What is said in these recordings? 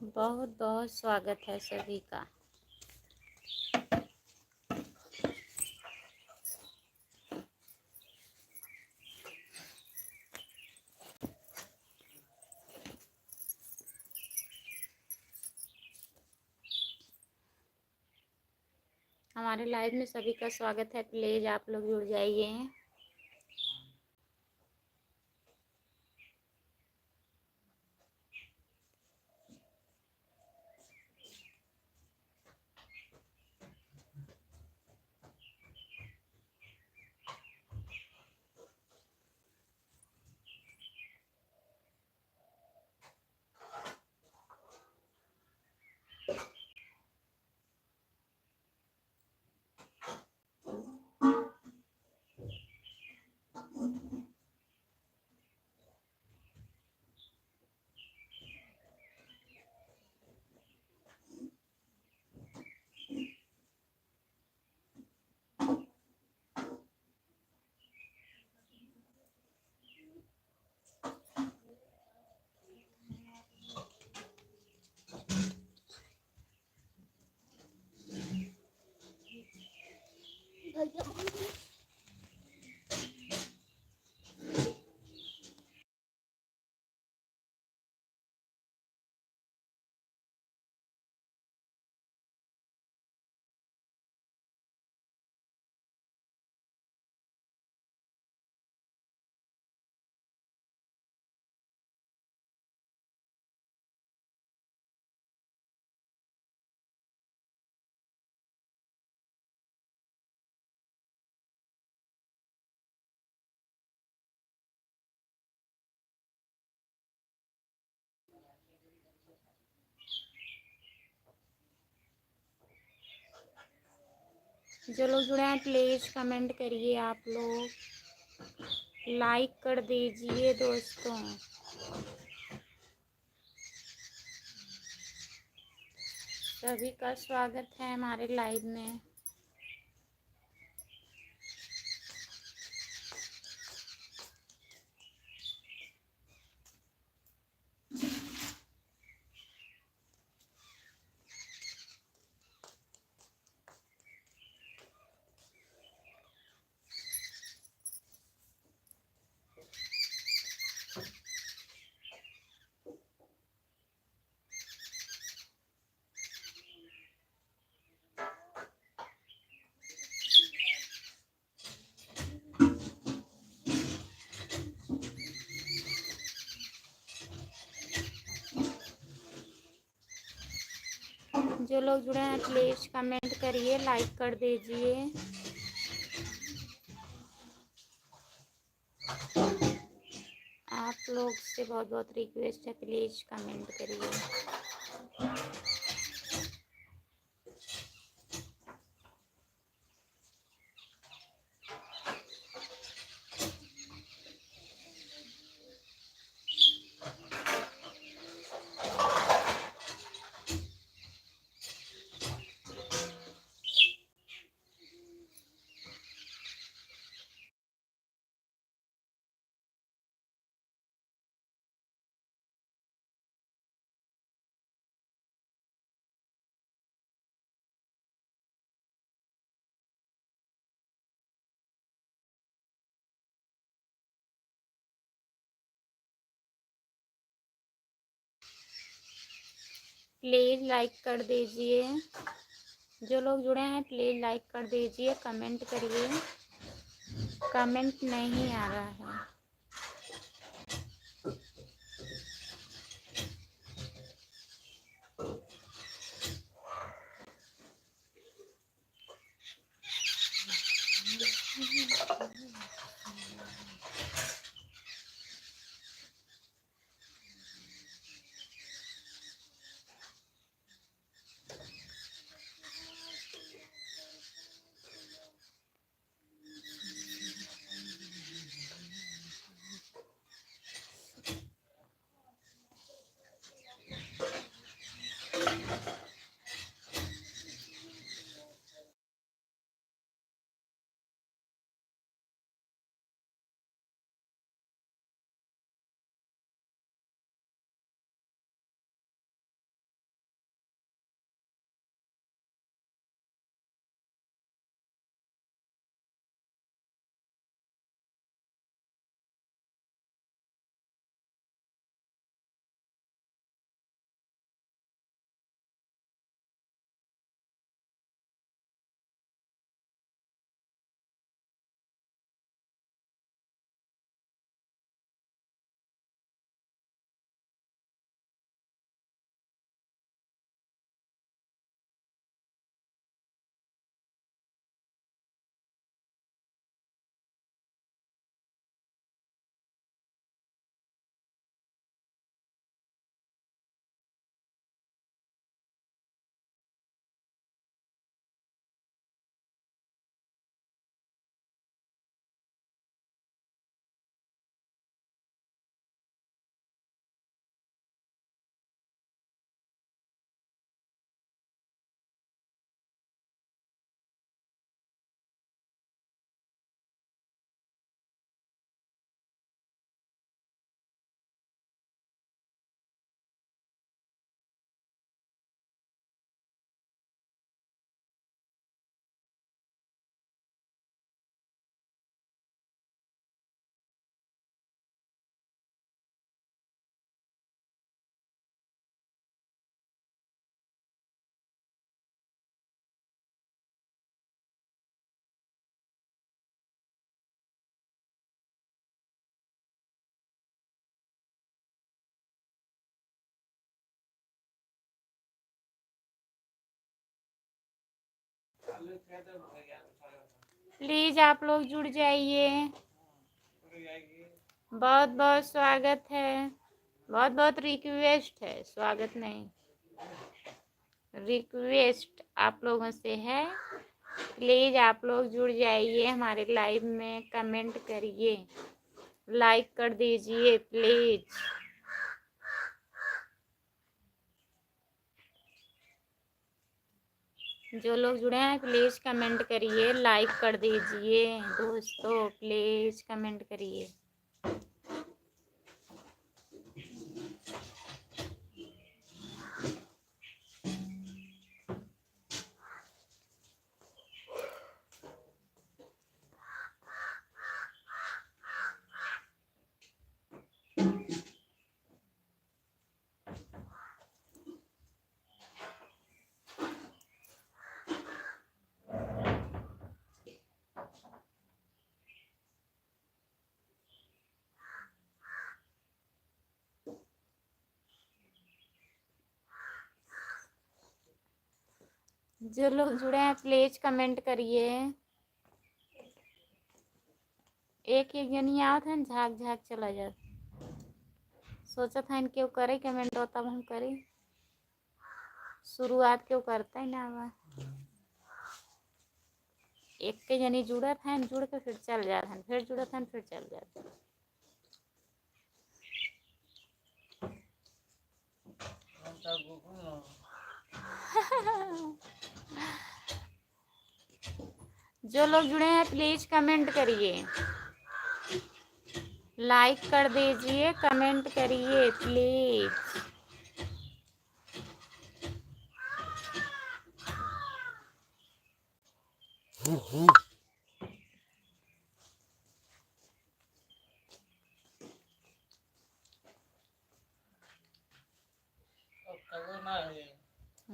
बहुत बहुत स्वागत है सभी का। हमारे लाइव में सभी का स्वागत है। प्लीज़ आप लोग जुड़ जाइए। जो लोग जुड़े हैं प्लीज़ कमेंट करिए। आप लोग लाइक कर दीजिए दोस्तों। सभी का स्वागत है हमारे लाइव में। जो लोग जुड़े हैं प्लीज़ कमेंट करिए, लाइक कर दीजिए। आप लोग से बहुत बहुत रिक्वेस्ट है, प्लीज़ कमेंट करिए। प्लीज़ लाइक कर दीजिए। जो लोग जुड़े हैं प्लीज़ लाइक कर दीजिए, कमेंट करिए। कमेंट नहीं आ रहा है। प्लीज आप लोग जुड़ जाइए। बहुत बहुत स्वागत है, बहुत बहुत रिक्वेस्ट है, स्वागत नहीं, रिक्वेस्ट आप लोगों से है। प्लीज आप लोग जुड़ जाइए हमारे लाइव में, कमेंट करिए, लाइक कर दीजिए प्लीज। जो लोग जुड़े हैं प्लीज कमेंट करिए, लाइक कर दीजिए दोस्तों, प्लीज कमेंट करिए। जो लोग जुड़े हैं प्लीज कमेंट करिए। एक एक जनी आवत है, झाक झाक चला जाता। सोचा था इनके करे कमेंट हो तब हम करें, शुरुआत क्यों करता है ना। आवा एक के जनी जुड़ा था, जुड़ के फिर चल जाता है, फिर जुड़ा था फिर चल जाता है। जो लोग जुड़े हैं प्लीज कमेंट करिए, लाइक कर दीजिए, कमेंट करिए प्लीज।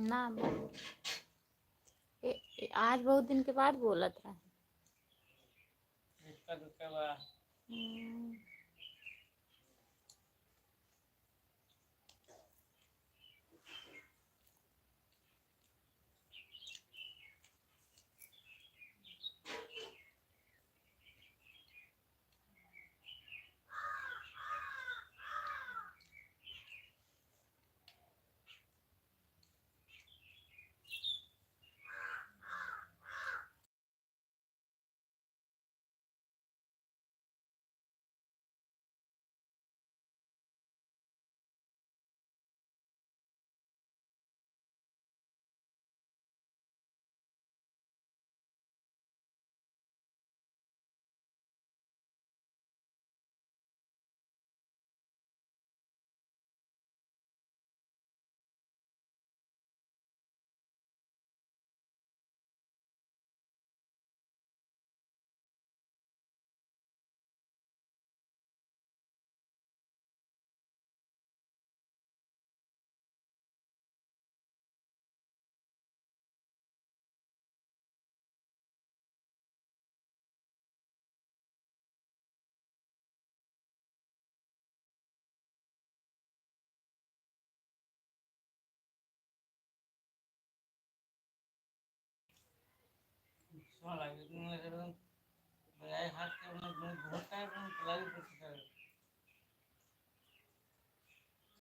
ना आज बहुत दिन के बाद बोला था।